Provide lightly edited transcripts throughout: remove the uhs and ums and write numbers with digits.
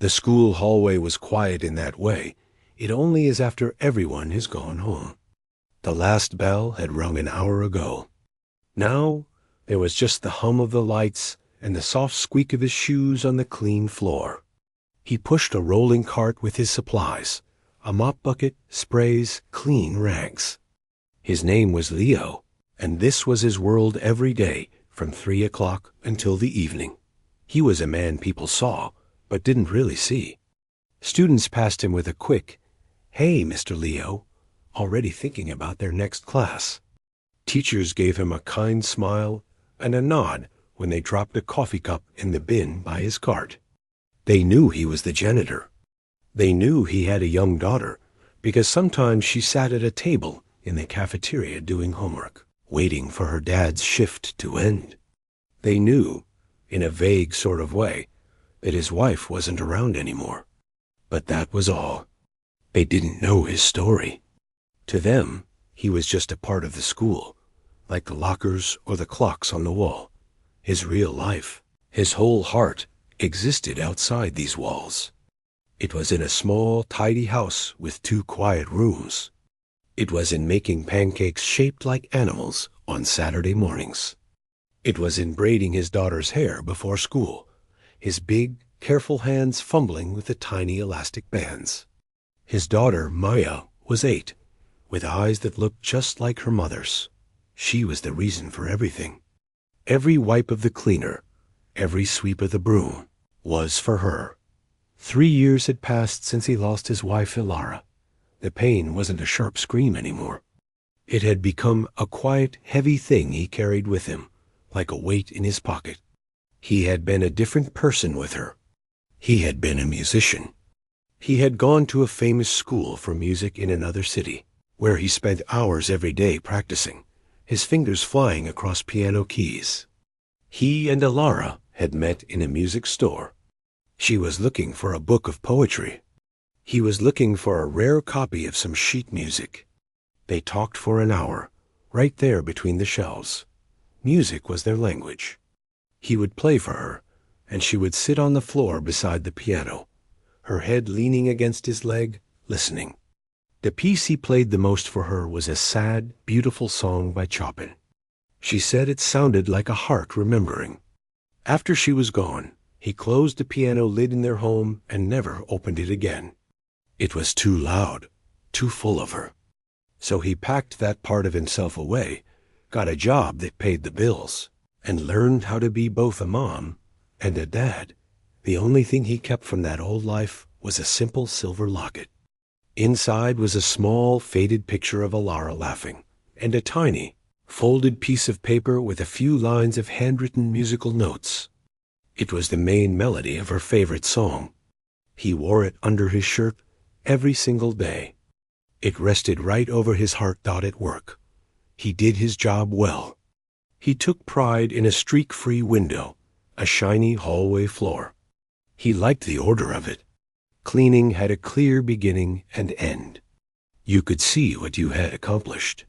The school hallway was quiet in that way. It only is after everyone has gone home. The last bell had rung an hour ago. Now there was just the hum of the lights and the soft squeak of his shoes on the clean floor. He pushed a rolling cart with his supplies, a mop bucket, sprays, clean rags. His name was Leo, and this was his world every day from 3 o'clock until the evening. He was a man people saw, but didn't really see. Students passed him with a quick, "Hey, Mr. Leo," already thinking about their next class. Teachers gave him a kind smile and a nod when they dropped a coffee cup in the bin by his cart. They knew he was the janitor. They knew he had a young daughter, because sometimes she sat at a table in the cafeteria doing homework, waiting for her dad's shift to end. They knew, in a vague sort of way, that his wife wasn't around anymore. But that was all. They didn't know his story. To them, he was just a part of the school, like the lockers or the clocks on the wall. His real life, his whole heart, existed outside these walls. It was in a small, tidy house with 2 quiet rooms. It was in making pancakes shaped like animals on Saturday mornings. It was in braiding his daughter's hair before school, his big, careful hands fumbling with the tiny elastic bands. His daughter, Maya, was 8, with eyes that looked just like her mother's. She was the reason for everything. Every wipe of the cleaner, every sweep of the broom, was for her. 3 years had passed since he lost his wife, Ilara. The pain wasn't a sharp scream anymore. It had become a quiet, heavy thing he carried with him, like a weight in his pocket. He had been a different person with her. He had been a musician. He had gone to a famous school for music in another city, where he spent hours every day practicing, his fingers flying across piano keys. He and Ilara had met in a music store. She was looking for a book of poetry. He was looking for a rare copy of some sheet music. They talked for an hour, right there between the shelves. Music was their language. He would play for her, and she would sit on the floor beside the piano, her head leaning against his leg, listening. The piece he played the most for her was a sad, beautiful song by Chopin. She said it sounded like a heart remembering. After she was gone, he closed the piano lid in their home and never opened it again. It was too loud, too full of her. So he packed that part of himself away, got a job that paid the bills, and learned how to be both a mom and a dad. The only thing he kept from that old life was a simple silver locket. Inside was a small, faded picture of Ilara laughing, and a tiny, folded piece of paper with a few lines of handwritten musical notes. It was the main melody of her favorite song. He wore it under his shirt every single day. It rested right over his heart dot at work. He did his job well. He took pride in a streak-free window, a shiny hallway floor. He liked the order of it. Cleaning had a clear beginning and end. You could see what you had accomplished.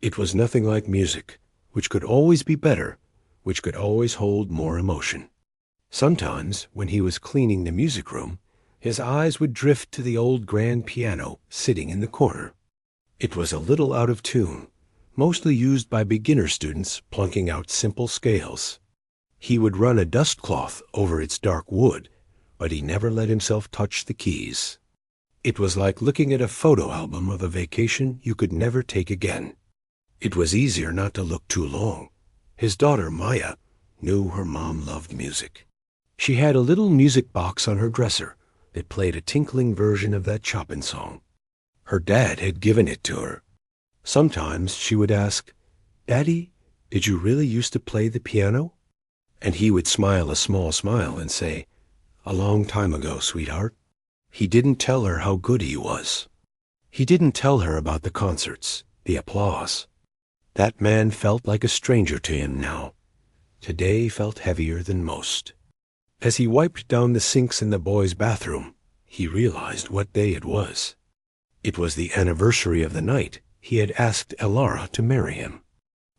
It was nothing like music, which could always be better, which could always hold more emotion. Sometimes, when he was cleaning the music room, his eyes would drift to the old grand piano sitting in the corner. It was a little out of tune, mostly used by beginner students plunking out simple scales. He would run a dust cloth over its dark wood, but he never let himself touch the keys. It was like looking at a photo album of a vacation you could never take again. It was easier not to look too long. His daughter, Maya, knew her mom loved music. She had a little music box on her dresser that played a tinkling version of that Chopin song. Her dad had given it to her. Sometimes she would ask, "Daddy, did you really used to play the piano?" And he would smile a small smile and say, "A long time ago, sweetheart." He didn't tell her how good he was. He didn't tell her about the concerts, the applause. That man felt like a stranger to him now. Today felt heavier than most. As he wiped down the sinks in the boys' bathroom, he realized what day it was. It was the anniversary of the night he had asked Ilara to marry him.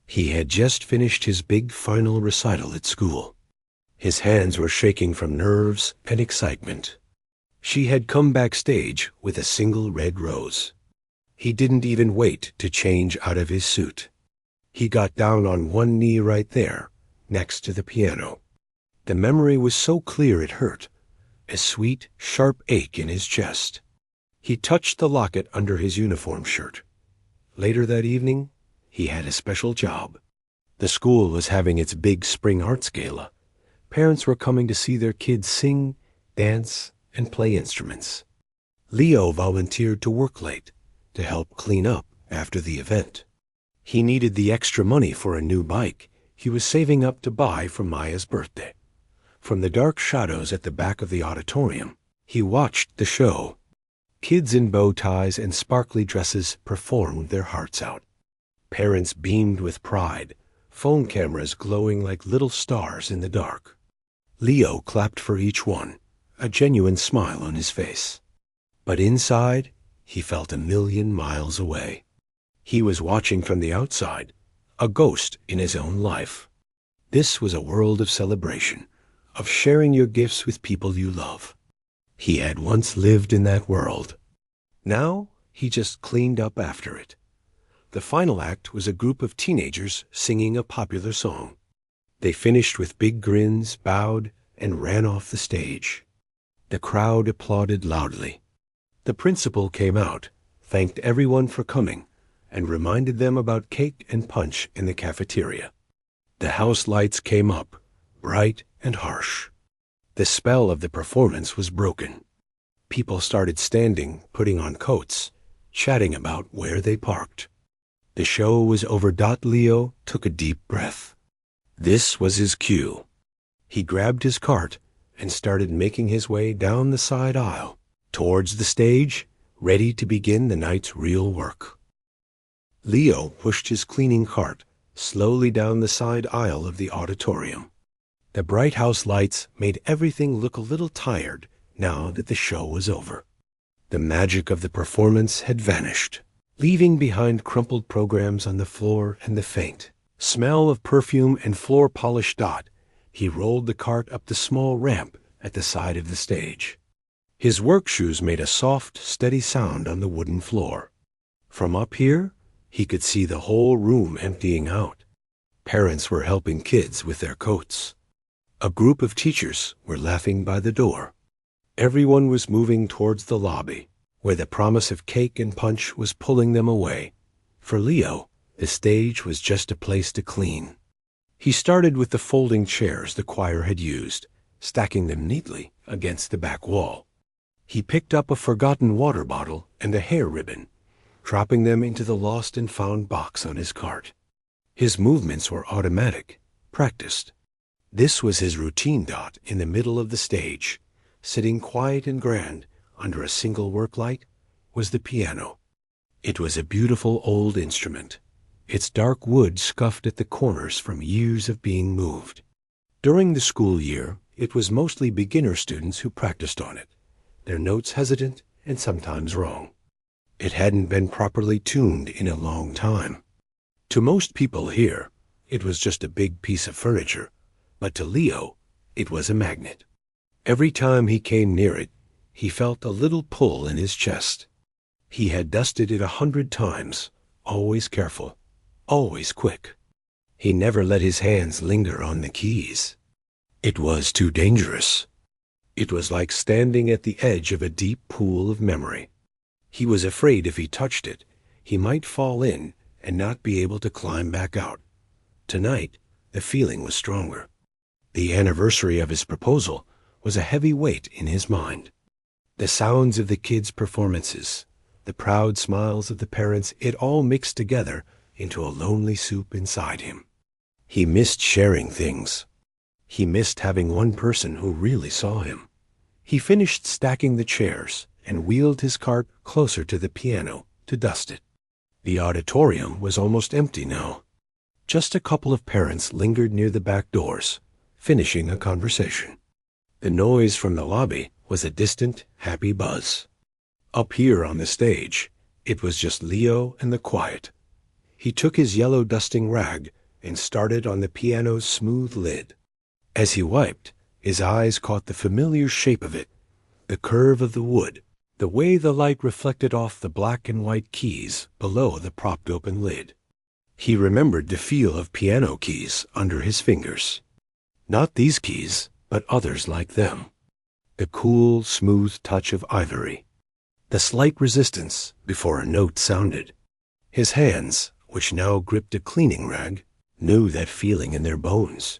He had just finished his big final recital at school. His hands were shaking from nerves and excitement. She had come backstage with a single red rose. He didn't even wait to change out of his suit. He got down on one knee right there, next to the piano. The memory was so clear it hurt, a sweet, sharp ache in his chest. He touched the locket under his uniform shirt. Later that evening, he had a special job. The school was having its big spring arts gala. Parents were coming to see their kids sing, dance, and play instruments. Leo volunteered to work late, to help clean up after the event. He needed the extra money for a new bike he was saving up to buy for Maya's birthday. From the dark shadows at the back of the auditorium, he watched the show. Kids in bow ties and sparkly dresses performed their hearts out. Parents beamed with pride, phone cameras glowing like little stars in the dark. Leo clapped for each one, a genuine smile on his face. But inside, he felt 1,000,000 miles away. He was watching from the outside, a ghost in his own life. This was a world of celebration, of sharing your gifts with people you love. He had once lived in that world. Now, he just cleaned up after it. The final act was a group of teenagers singing a popular song. They finished with big grins, bowed, and ran off the stage. The crowd applauded loudly. The principal came out, thanked everyone for coming, and reminded them about cake and punch in the cafeteria. The house lights came up, bright and harsh. The spell of the performance was broken. People started standing, putting on coats, chatting about where they parked. The show was over. Leo took a deep breath. This was his cue. He grabbed his cart and started making his way down the side aisle, towards the stage, ready to begin the night's real work. Leo pushed his cleaning cart slowly down the side aisle of the auditorium. The bright house lights made everything look a little tired now that the show was over. The magic of the performance had vanished, leaving behind crumpled programs on the floor and the faint smell of perfume and floor polish. He rolled the cart up the small ramp at the side of the stage. His work shoes made a soft, steady sound on the wooden floor. From up here, he could see the whole room emptying out. Parents were helping kids with their coats. A group of teachers were laughing by the door. Everyone was moving towards the lobby, where the promise of cake and punch was pulling them away. For Leo, the stage was just a place to clean. He started with the folding chairs the choir had used, stacking them neatly against the back wall. He picked up a forgotten water bottle and a hair ribbon, dropping them into the lost and found box on his cart. His movements were automatic, practiced. This was his routine. In the middle of the stage, sitting quiet and grand under a single work light, was the piano. It was a beautiful old instrument, its dark wood scuffed at the corners from years of being moved. During the school year, it was mostly beginner students who practiced on it, their notes hesitant and sometimes wrong. It hadn't been properly tuned in a long time. To most people here, it was just a big piece of furniture, but to Leo, it was a magnet. Every time he came near it, he felt a little pull in his chest. He had dusted it 100 times, always careful, always quick. He never let his hands linger on the keys. It was too dangerous. It was like standing at the edge of a deep pool of memory. He was afraid if he touched it, he might fall in and not be able to climb back out. Tonight, the feeling was stronger. The anniversary of his proposal was a heavy weight in his mind. The sounds of the kids' performances, the proud smiles of the parents, it all mixed together into a lonely soup inside him. He missed sharing things. He missed having one person who really saw him. He finished stacking the chairs and wheeled his cart closer to the piano to dust it. The auditorium was almost empty now. Just a couple of parents lingered near the back doors, finishing a conversation. The noise from the lobby was a distant, happy buzz. Up here on the stage, it was just Leo and the quiet. He took his yellow dusting rag and started on the piano's smooth lid. As he wiped, his eyes caught the familiar shape of it, the curve of the wood, the way the light reflected off the black and white keys below the propped open lid. He remembered the feel of piano keys under his fingers. Not these keys, but others like them. The cool, smooth touch of ivory. The slight resistance before a note sounded. His hands, which now gripped a cleaning rag, knew that feeling in their bones.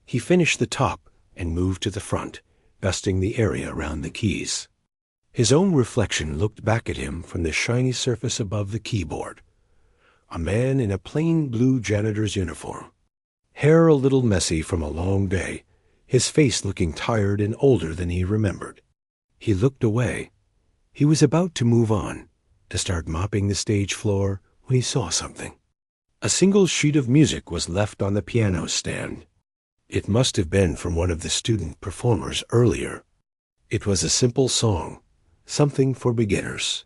He finished the top and moved to the front, dusting the area around the keys. His own reflection looked back at him from the shiny surface above the keyboard. A man in a plain blue janitor's uniform. Hair a little messy from a long day, his face looking tired and older than he remembered. He looked away. He was about to move on, to start mopping the stage floor, when he saw something. A single sheet of music was left on the piano stand. It must have been from one of the student performers earlier. It was a simple song, something for beginners.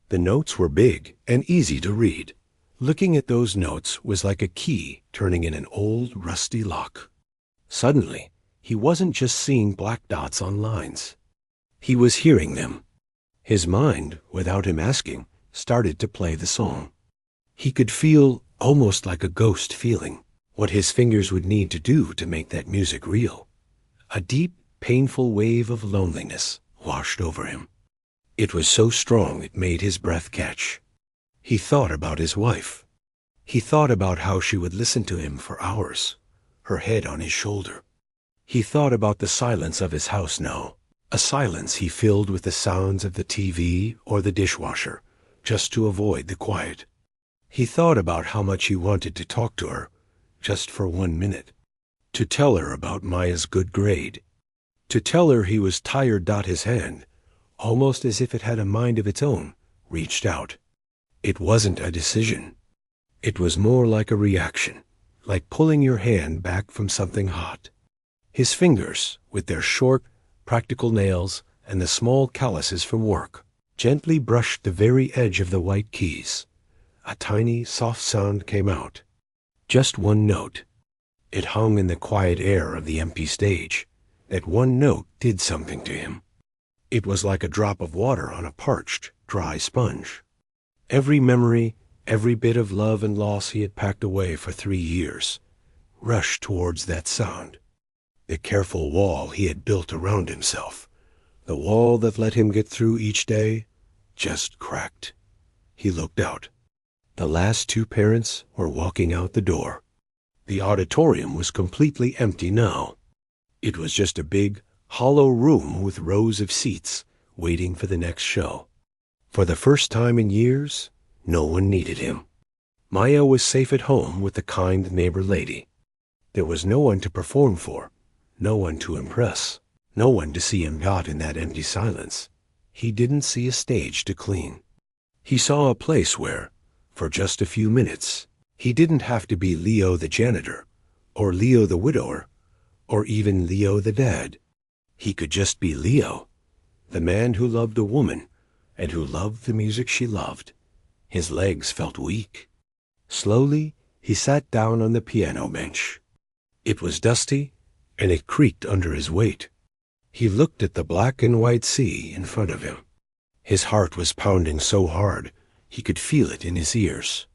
The notes were big and easy to read. Looking at those notes was like a key turning in an old, rusty lock. Suddenly, he wasn't just seeing black dots on lines. He was hearing them. His mind, without him asking, started to play the song. He could feel, almost like a ghost feeling, what his fingers would need to do to make that music real. A deep, painful wave of loneliness washed over him. It was so strong it made his breath catch. He thought about his wife. He thought about how she would listen to him for hours, her head on his shoulder. He thought about the silence of his house now, a silence he filled with the sounds of the TV or the dishwasher, just to avoid the quiet. He thought about how much he wanted to talk to her, just for 1 minute. To tell her about Maya's good grade. To tell her he was tired. His hand, almost as if it had a mind of its own, reached out. It wasn't a decision. It was more like a reaction, like pulling your hand back from something hot. His fingers, with their short, practical nails and the small calluses from work, gently brushed the very edge of the white keys. A tiny, soft sound came out. Just one note. It hung in the quiet air of the empty stage. That one note did something to him. It was like a drop of water on a parched, dry sponge. Every memory, every bit of love and loss he had packed away for 3 years, rushed towards that sound. The careful wall he had built around himself, the wall that let him get through each day, just cracked. He looked out. The last 2 parents were walking out the door. The auditorium was completely empty now. It was just a big, hollow room with rows of seats waiting for the next show. For the first time in years, no one needed him. Maya was safe at home with the kind neighbor lady. There was no one to perform for, no one to impress, no one to see him got in that empty silence. He didn't see a stage to clean. He saw a place where, for just a few minutes, he didn't have to be Leo the janitor, or Leo the widower, or even Leo the dad. He could just be Leo, the man who loved a woman, and who loved the music she loved. His legs felt weak. Slowly, he sat down on the piano bench. It was dusty, and it creaked under his weight. He looked at the black and white sea in front of him. His heart was pounding so hard, he could feel it in his ears.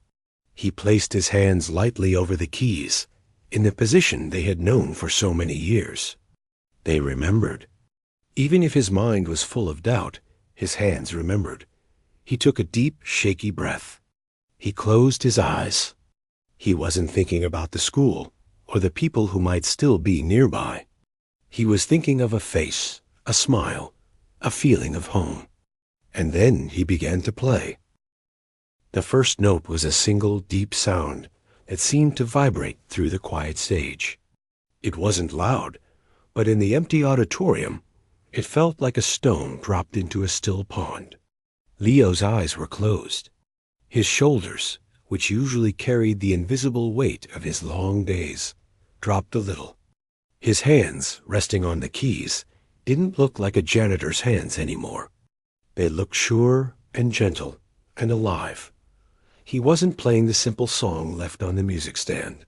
He placed his hands lightly over the keys, in the position they had known for so many years. They remembered. Even if his mind was full of doubt, his hands remembered. He took a deep, shaky breath. He closed his eyes. He wasn't thinking about the school, or the people who might still be nearby. He was thinking of a face, a smile, a feeling of home. And then he began to play. The first note was a single, deep sound that seemed to vibrate through the quiet stage. It wasn't loud, but in the empty auditorium, it felt like a stone dropped into a still pond. Leo's eyes were closed. His shoulders, which usually carried the invisible weight of his long days, dropped a little. His hands, resting on the keys, didn't look like a janitor's hands anymore. They looked sure and gentle and alive. He wasn't playing the simple song left on the music stand.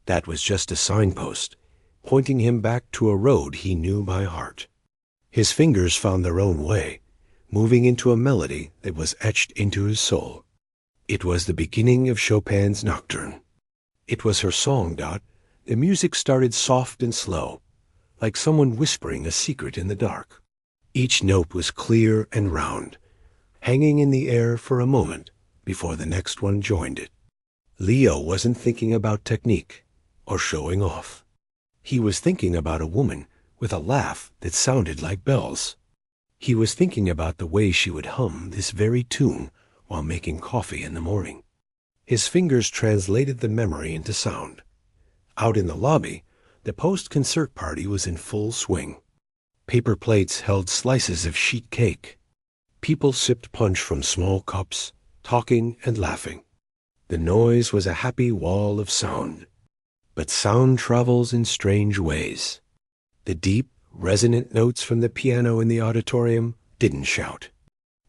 That was just a signpost, pointing him back to a road he knew by heart. His fingers found their own way, moving into a melody that was etched into his soul. It was the beginning of Chopin's Nocturne. It was her song, Dot. The music started soft and slow, like someone whispering a secret in the dark. Each note was clear and round, hanging in the air for a moment before the next one joined it. Leo wasn't thinking about technique or showing off. He was thinking about a woman with a laugh that sounded like bells. He was thinking about the way she would hum this very tune while making coffee in the morning. His fingers translated the memory into sound. Out in the lobby, the post-concert party was in full swing. Paper plates held slices of sheet cake. People sipped punch from small cups, talking and laughing. The noise was a happy wall of sound. But sound travels in strange ways. The deep, resonant notes from the piano in the auditorium didn't shout.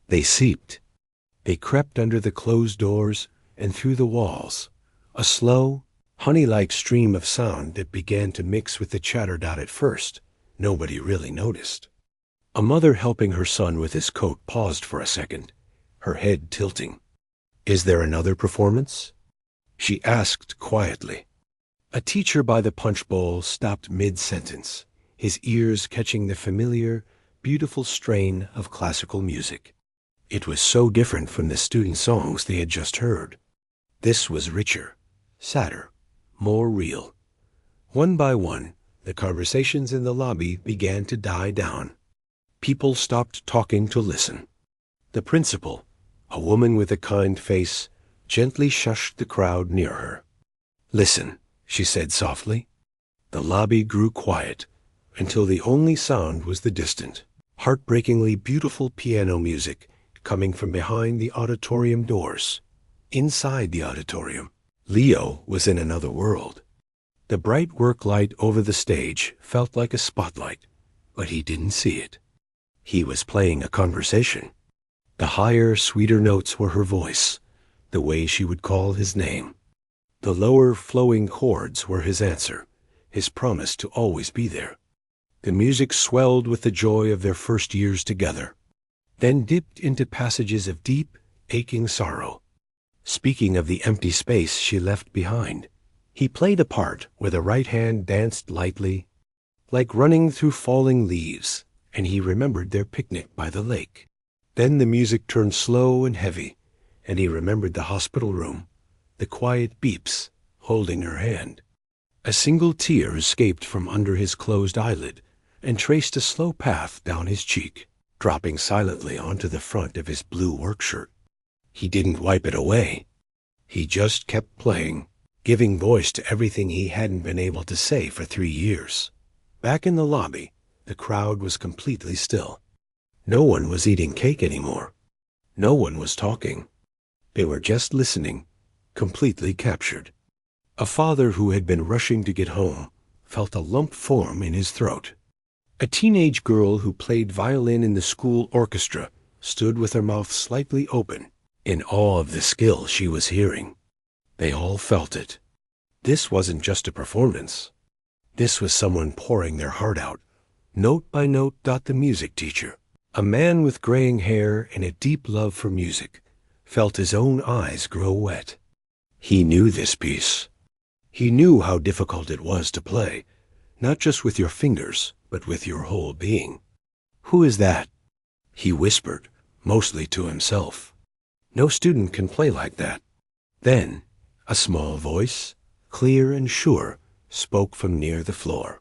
They seeped. They crept under the closed doors and through the walls, a slow, honey-like stream of sound that began to mix with the chatter. At first, nobody really noticed. A mother helping her son with his coat paused for a second, her head tilting. "Is there another performance?" she asked quietly. A teacher by the punch bowl stopped mid-sentence, his ears catching the familiar, beautiful strain of classical music. It was so different from the student songs they had just heard. This was richer, sadder, more real. One by one, the conversations in the lobby began to die down. People stopped talking to listen. The principal, a woman with a kind face, gently shushed the crowd near her. "Listen," she said softly. The lobby grew quiet until the only sound was the distant, heartbreakingly beautiful piano music coming from behind the auditorium doors. Inside the auditorium, Leo was in another world. The bright work light over the stage felt like a spotlight, but he didn't see it. He was playing a conversation. The higher, sweeter notes were her voice, the way she would call his name. The lower, flowing chords were his answer, his promise to always be there. The music swelled with the joy of their first years together, then dipped into passages of deep, aching sorrow. Speaking of the empty space she left behind, he played a part where the right hand danced lightly, like running through falling leaves, and he remembered their picnic by the lake. Then the music turned slow and heavy, and he remembered the hospital room, the quiet beeps holding her hand. A single tear escaped from under his closed eyelid and traced a slow path down his cheek, dropping silently onto the front of his blue work shirt. He didn't wipe it away. He just kept playing, giving voice to everything he hadn't been able to say for 3 years. Back in the lobby, the crowd was completely still. No one was eating cake anymore. No one was talking. They were just listening, completely captured. A father who had been rushing to get home felt a lump form in his throat. A teenage girl who played violin in the school orchestra stood with her mouth slightly open, in awe of the skill she was hearing. They all felt it. This wasn't just a performance. This was someone pouring their heart out, note by note. The music teacher, a man with graying hair and a deep love for music, felt his own eyes grow wet. He knew this piece. He knew how difficult it was to play, not just with your fingers, but with your whole being. "Who is that?" he whispered, mostly to himself. No student can play like that. Then, a small voice, clear and sure, spoke from near the floor.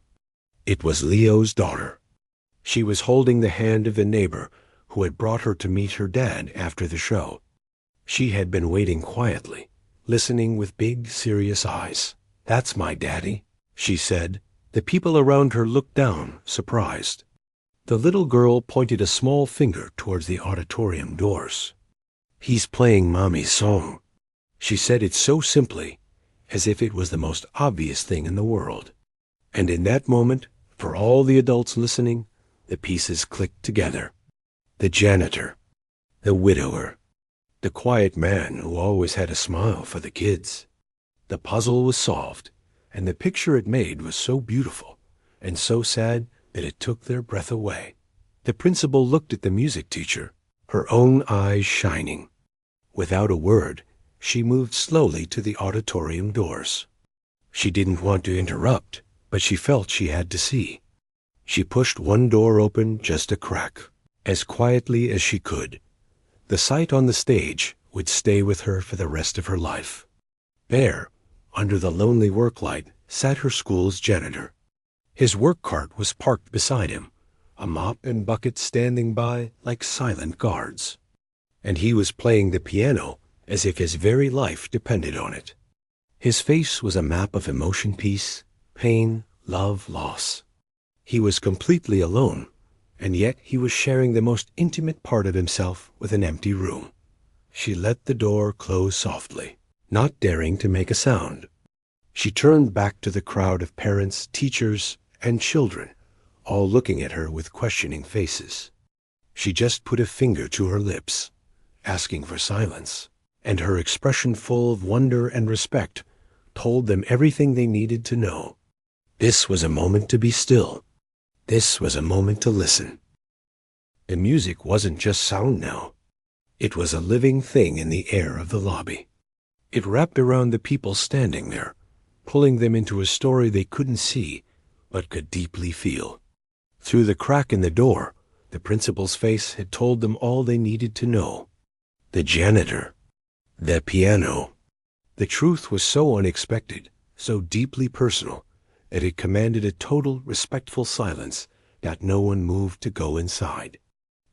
It was Leo's daughter. She was holding the hand of the neighbor who had brought her to meet her dad after the show. She had been waiting quietly, listening with big, serious eyes. "That's my daddy," she said. The people around her looked down, surprised. The little girl pointed a small finger towards the auditorium doors. "He's playing Mommy's song." She said it so simply, as if it was the most obvious thing in the world. And in that moment, for all the adults listening, the pieces clicked together. The janitor, the widower, the quiet man who always had a smile for the kids. The puzzle was solved, and the picture it made was so beautiful and so sad that it took their breath away. The principal looked at the music teacher, her own eyes shining. Without a word, she moved slowly to the auditorium doors. She didn't want to interrupt, but she felt she had to see. She pushed one door open just a crack, as quietly as she could. The sight on the stage would stay with her for the rest of her life. There, under the lonely work light, sat her school's janitor. His work cart was parked beside him, a mop and bucket standing by like silent guards. And he was playing the piano as if his very life depended on it. His face was a map of emotion, peace, pain, love, loss. He was completely alone, and yet he was sharing the most intimate part of himself with an empty room. She let the door close softly, not daring to make a sound. She turned back to the crowd of parents, teachers, and children, all looking at her with questioning faces. She just put a finger to her lips, asking for silence, and her expression full of wonder and respect told them everything they needed to know. This was a moment to be still. This was a moment to listen. The music wasn't just sound now. It was a living thing in the air of the lobby. It wrapped around the people standing there, pulling them into a story they couldn't see, but could deeply feel. Through the crack in the door, the principal's face had told them all they needed to know. The janitor. The piano. The truth was so unexpected, so deeply personal, that it commanded a total, respectful silence that no one moved to go inside.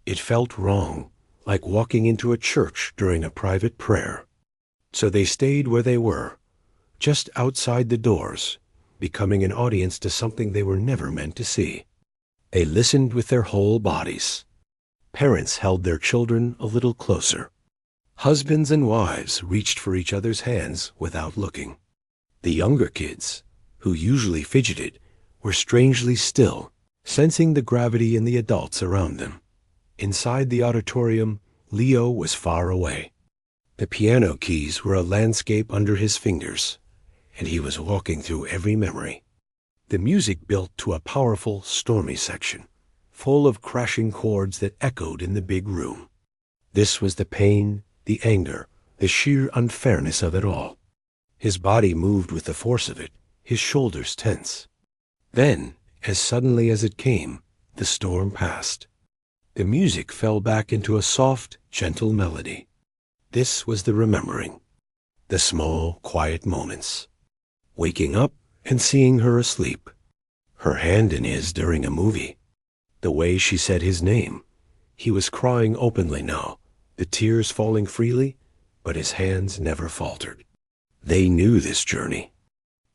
It felt wrong, like walking into a church during a private prayer. So they stayed where they were, just outside the doors, becoming an audience to something they were never meant to see. They listened with their whole bodies. Parents held their children a little closer. Husbands and wives reached for each other's hands without looking. The younger kids, who usually fidgeted, were strangely still, sensing the gravity in the adults around them. Inside the auditorium, Leo was far away. The piano keys were a landscape under his fingers, and he was walking through every memory. The music built to a powerful, stormy section, full of crashing chords that echoed in the big room. This was the pain, the anger, the sheer unfairness of it all. His body moved with the force of it, his shoulders tense. Then, as suddenly as it came, the storm passed. The music fell back into a soft, gentle melody. This was the remembering. The small, quiet moments. Waking up and seeing her asleep. Her hand in his during a movie. The way she said his name. He was crying openly now, the tears falling freely, but his hands never faltered. They knew this journey.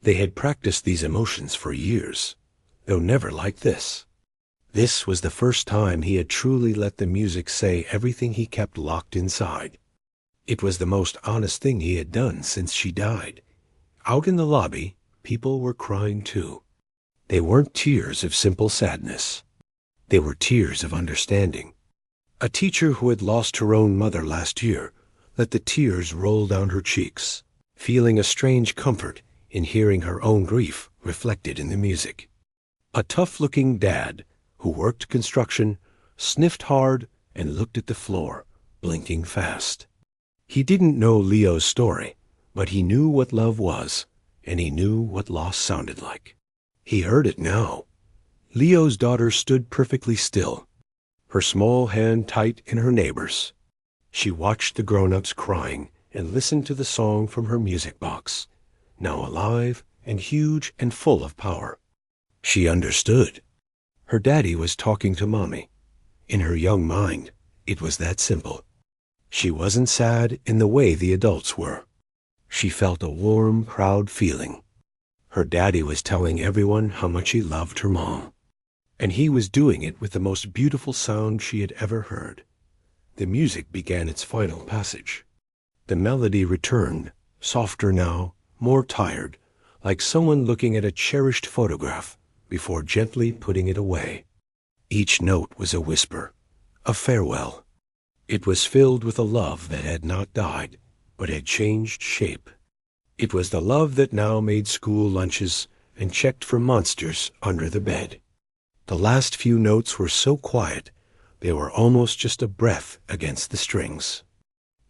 They had practiced these emotions for years, though never like this. This was the first time he had truly let the music say everything he kept locked inside. It was the most honest thing he had done since she died. Out in the lobby, people were crying too. They weren't tears of simple sadness. They were tears of understanding. A teacher who had lost her own mother last year let the tears roll down her cheeks, feeling a strange comfort in hearing her own grief reflected in the music. A tough-looking dad who worked construction sniffed hard and looked at the floor, blinking fast. He didn't know Leo's story, but he knew what love was, and he knew what loss sounded like. He heard it now. Leo's daughter stood perfectly still, her small hand tight in her neighbor's. She watched the grown-ups crying and listened to the song from her music box, now alive and huge and full of power. She understood. Her daddy was talking to Mommy. In her young mind, it was that simple. She wasn't sad in the way the adults were. She felt a warm, proud feeling. Her daddy was telling everyone how much he loved her mom. And he was doing it with the most beautiful sound she had ever heard. The music began its final passage. The melody returned, softer now, more tired, like someone looking at a cherished photograph before gently putting it away. Each note was a whisper, a farewell. It was filled with a love that had not died, but had changed shape. It was the love that now made school lunches and checked for monsters under the bed. The last few notes were so quiet They were almost just a breath against the strings.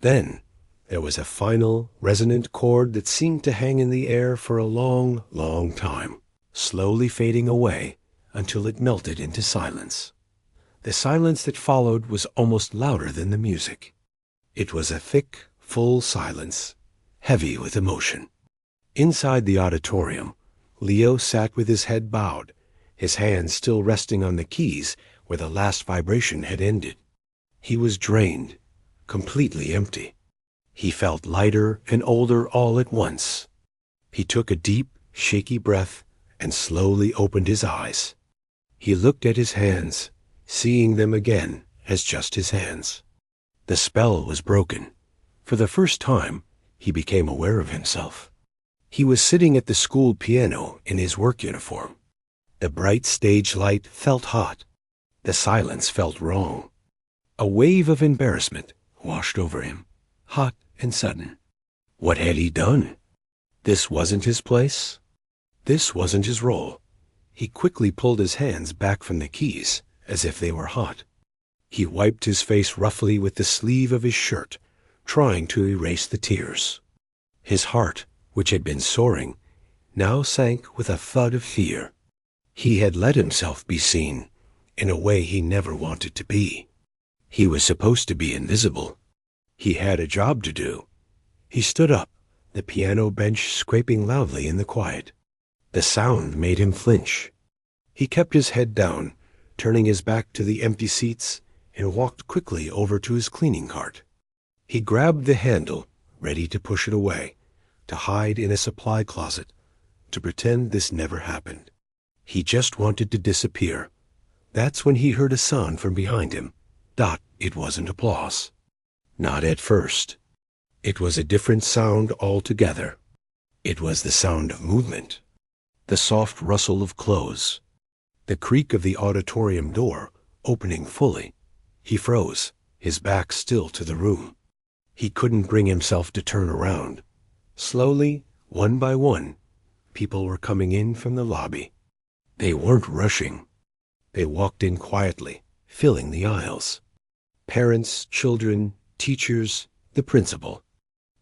Then there was a final, resonant chord that seemed to hang in the air for a long, long time, slowly fading away until it melted into silence. The silence that followed was almost louder than the music. It was a thick, full silence, heavy with emotion. Inside the auditorium, Leo sat with his head bowed, his hands still resting on the keys where the last vibration had ended. He was drained, completely empty. He felt lighter and older all at once. He took a deep, shaky breath and slowly opened his eyes. He looked at his hands, seeing them again as just his hands. The spell was broken. For the first time, he became aware of himself. He was sitting at the school piano in his work uniform. The bright stage light felt hot. The silence felt wrong. A wave of embarrassment washed over him, hot and sudden. What had he done? This wasn't his place. This wasn't his role. He quickly pulled his hands back from the keys, as if they were hot. He wiped his face roughly with the sleeve of his shirt, trying to erase the tears. His heart, which had been soaring, now sank with a thud of fear. He had let himself be seen in a way he never wanted to be. He was supposed to be invisible. He had a job to do. He stood up, the piano bench scraping loudly in the quiet. The sound made him flinch. He kept his head down, turning his back to the empty seats, and walked quickly over to his cleaning cart. He grabbed the handle, ready to push it away, to hide in a supply closet, to pretend this never happened. He just wanted to disappear. That's when he heard a sound from behind him. It wasn't applause. Not at first. It was a different sound altogether. It was the sound of movement. The soft rustle of clothes. The creak of the auditorium door opening fully. He froze, his back still to the room. He couldn't bring himself to turn around. Slowly, one by one, people were coming in from the lobby. They weren't rushing. They walked in quietly, filling the aisles. Parents, children, teachers, the principal.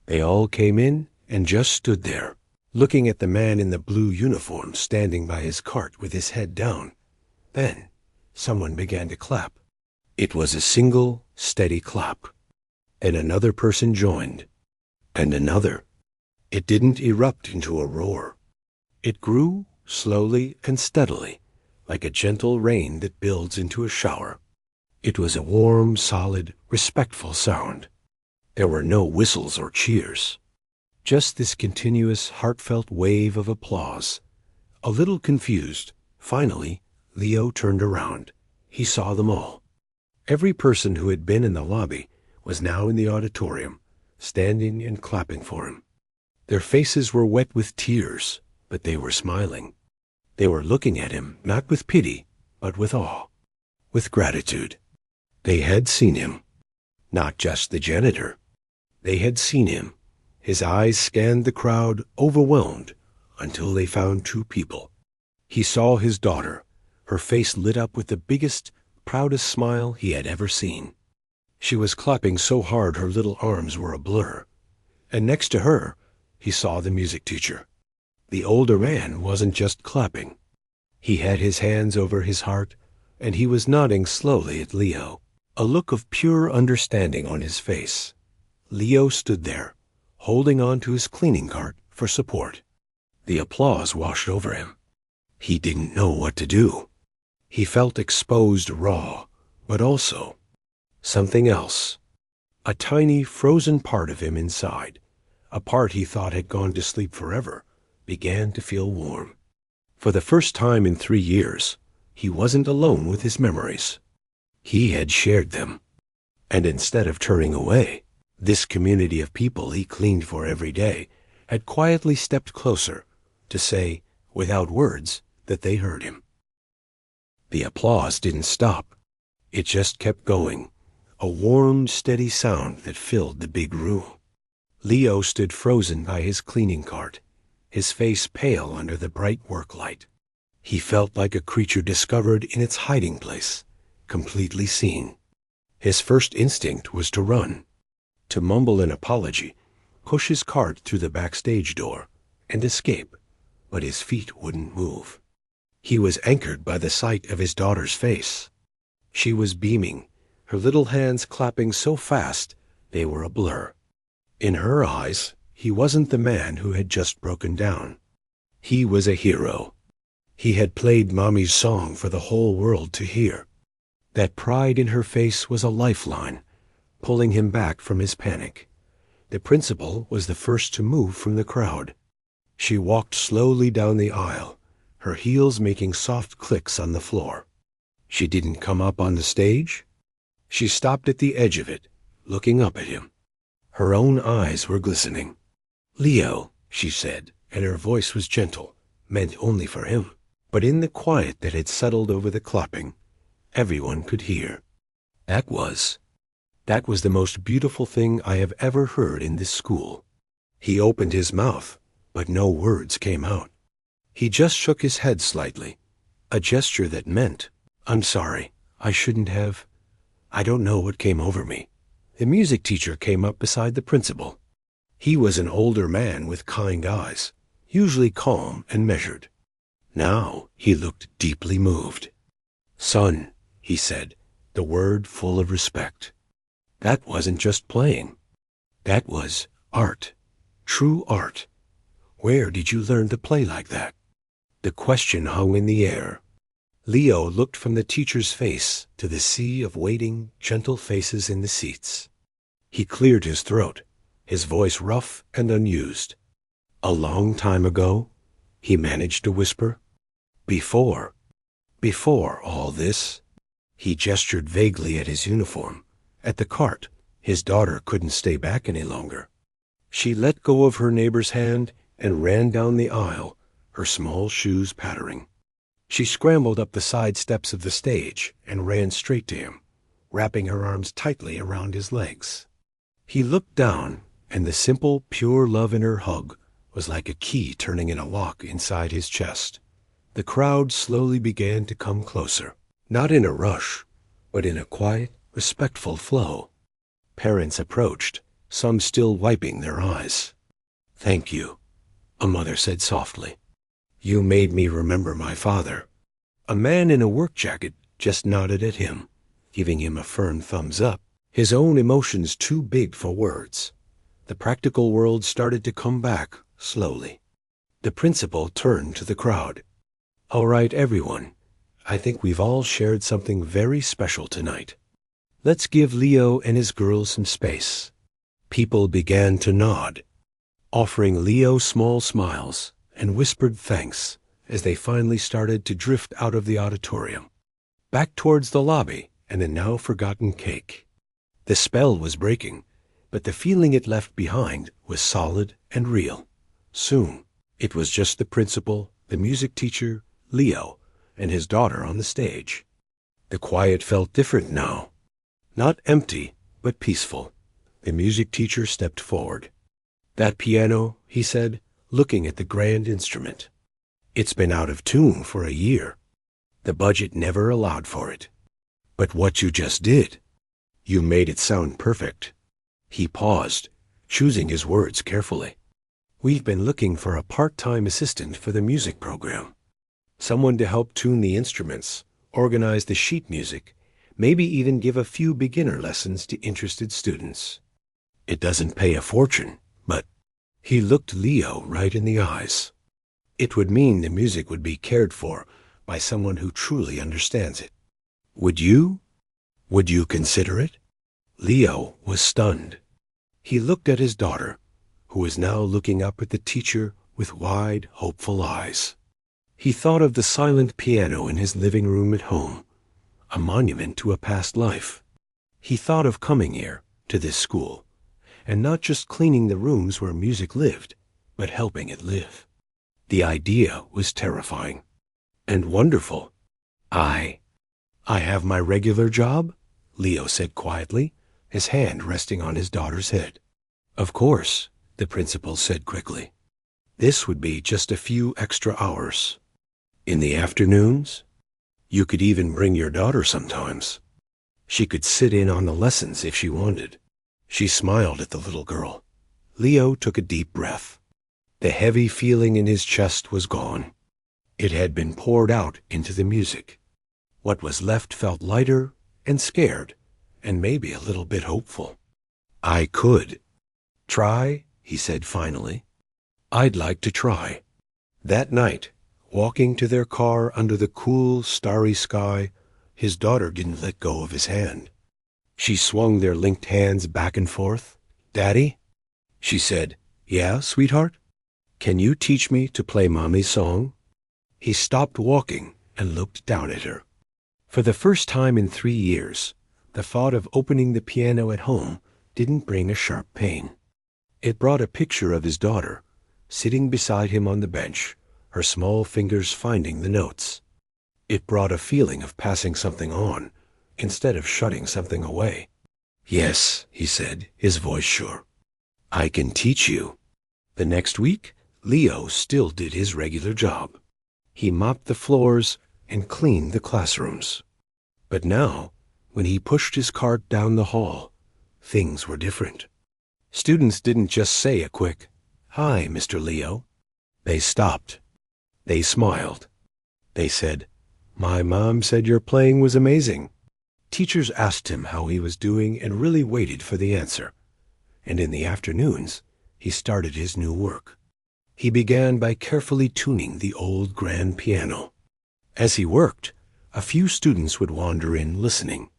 They all came in and just stood there, looking at the man in the blue uniform standing by his cart with his head down. Then someone began to clap. It was a single, steady clap. And another person joined. And another. It didn't erupt into a roar. It grew slowly and steadily, like a gentle rain that builds into a shower. It was a warm, solid, respectful sound. There were no whistles or cheers. Just this continuous, heartfelt wave of applause. A little confused, finally, Leo turned around. He saw them all. Every person who had been in the lobby was now in the auditorium, standing and clapping for him. Their faces were wet with tears, but they were smiling. They were looking at him, not with pity, but with awe, with gratitude. They had seen him. Not just the janitor. They had seen him. His eyes scanned the crowd, overwhelmed, until they found two people. He saw his daughter, her face lit up with the biggest, proudest smile he had ever seen. She was clapping so hard her little arms were a blur. And next to her, he saw the music teacher. The older man wasn't just clapping. He had his hands over his heart, and he was nodding slowly at Leo, a look of pure understanding on his face. Leo stood there, holding on to his cleaning cart for support. The applause washed over him. He didn't know what to do. He felt exposed raw, but also something else. A tiny, frozen part of him inside, a part he thought had gone to sleep forever, began to feel warm. For the first time in 3 years, he wasn't alone with his memories. He had shared them. And instead of turning away, this community of people he cleaned for every day had quietly stepped closer to say, without words, that they heard him. The applause didn't stop. It just kept going, a warm, steady sound that filled the big room. Leo stood frozen by his cleaning cart, his face pale under the bright work light. He felt like a creature discovered in its hiding place, completely seen. His first instinct was to run, to mumble an apology, push his cart through the backstage door, and escape, but his feet wouldn't move. He was anchored by the sight of his daughter's face. She was beaming, her little hands clapping so fast they were a blur. In her eyes, he wasn't the man who had just broken down. He was a hero. He had played Mommy's song for the whole world to hear. That pride in her face was a lifeline, pulling him back from his panic. The principal was the first to move from the crowd. She walked slowly down the aisle, her heels making soft clicks on the floor. She didn't come up on the stage. She stopped at the edge of it, looking up at him. Her own eyes were glistening. "Leo," she said, and her voice was gentle, meant only for him. But in the quiet that had settled over the clapping, everyone could hear. That was the most beautiful thing I have ever heard in this school." He opened his mouth, but no words came out. He just shook his head slightly, a gesture that meant, "I'm sorry, I shouldn't have. I don't know what came over me." The music teacher came up beside the principal. He was an older man with kind eyes, usually calm and measured. Now he looked deeply moved. "Son," he said, the word full of respect. "That wasn't just playing. That was art, true art. Where did you learn to play like that?" The question hung in the air. Leo looked from the teacher's face to the sea of waiting, gentle faces in the seats. He cleared his throat, his voice rough and unused. "A long time ago," he managed to whisper. Before all this." He gestured vaguely at his uniform, at the cart. His daughter couldn't stay back any longer. She let go of her neighbor's hand and ran down the aisle, her small shoes pattering. She scrambled up the side steps of the stage and ran straight to him, wrapping her arms tightly around his legs. He looked down, and the simple, pure love in her hug was like a key turning in a lock inside his chest. The crowd slowly began to come closer, not in a rush, but in a quiet, respectful flow. Parents approached, some still wiping their eyes. "Thank you," a mother said softly. "You made me remember my father." A man in a work jacket just nodded at him, giving him a firm thumbs up, his own emotions too big for words. The practical world started to come back slowly. The principal turned to the crowd. "All right, everyone. I think we've all shared something very special tonight. Let's give Leo and his girls some space." People began to nod, offering Leo small smiles and whispered thanks as they finally started to drift out of the auditorium, back towards the lobby and a now forgotten cake. The spell was breaking, but the feeling it left behind was solid and real. Soon, it was just the principal, the music teacher, Leo, and his daughter on the stage. The quiet felt different now. Not empty, but peaceful. The music teacher stepped forward. "That piano," he said, looking at the grand instrument. "It's been out of tune for a year. The budget never allowed for it. But what you just did, you made it sound perfect." He paused, choosing his words carefully. "We've been looking for a part-time assistant for the music program. Someone to help tune the instruments, organize the sheet music, maybe even give a few beginner lessons to interested students. It doesn't pay a fortune, but—" He looked Leo right in the eyes. "It would mean the music would be cared for by someone who truly understands it. Would you consider it?" Leo was stunned. He looked at his daughter, who was now looking up at the teacher with wide, hopeful eyes. He thought of the silent piano in his living room at home, a monument to a past life. He thought of coming here, to this school, and not just cleaning the rooms where music lived, but helping it live. The idea was terrifying and wonderful. I have my regular job," Leo said quietly, his hand resting on his daughter's head. "Of course," the principal said quickly. "This would be just a few extra hours. In the afternoons, you could even bring your daughter sometimes." She could sit in on the lessons if she wanted. She smiled at the little girl. Leo took a deep breath. The heavy feeling in his chest was gone. It had been poured out into the music. What was left felt lighter and scared, and maybe a little bit hopeful. I could. Try, he said finally. I'd like to try. That night, walking to their car under the cool, starry sky, his daughter didn't let go of his hand. She swung their linked hands back and forth. Daddy? She said, Yeah, sweetheart? Can you teach me to play Mommy's song? He stopped walking and looked down at her. For the first time in 3 years, the thought of opening the piano at home didn't bring a sharp pain. It brought a picture of his daughter, sitting beside him on the bench, her small fingers finding the notes. It brought a feeling of passing something on, instead of shutting something away. Yes, he said, his voice sure. I can teach you. The next week, Leo still did his regular job. He mopped the floors and cleaned the classrooms. But now, when he pushed his cart down the hall, things were different. Students didn't just say a quick, Hi, Mr. Leo. They stopped. They smiled. They said, My mom said your playing was amazing. Teachers asked him how he was doing and really waited for the answer. And in the afternoons, he started his new work. He began by carefully tuning the old grand piano. As he worked, a few students would wander in listening.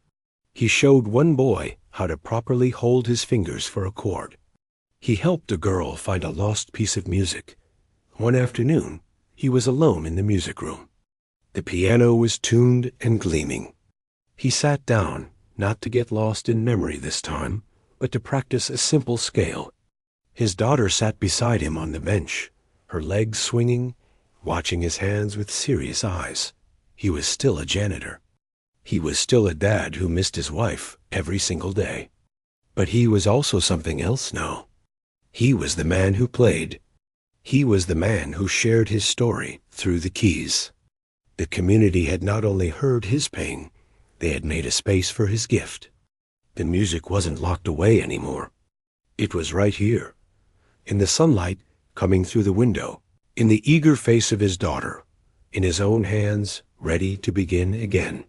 He showed one boy how to properly hold his fingers for a chord. He helped a girl find a lost piece of music. One afternoon, he was alone in the music room. The piano was tuned and gleaming. He sat down, not to get lost in memory this time, but to practice a simple scale. His daughter sat beside him on the bench, her legs swinging, watching his hands with serious eyes. He was still a janitor. He was still a dad who missed his wife every single day. But he was also something else now. He was the man who played. He was the man who shared his story through the keys. The community had not only heard his pain, they had made a space for his gift. The music wasn't locked away anymore. It was right here, in the sunlight coming through the window, in the eager face of his daughter, in his own hands ready to begin again.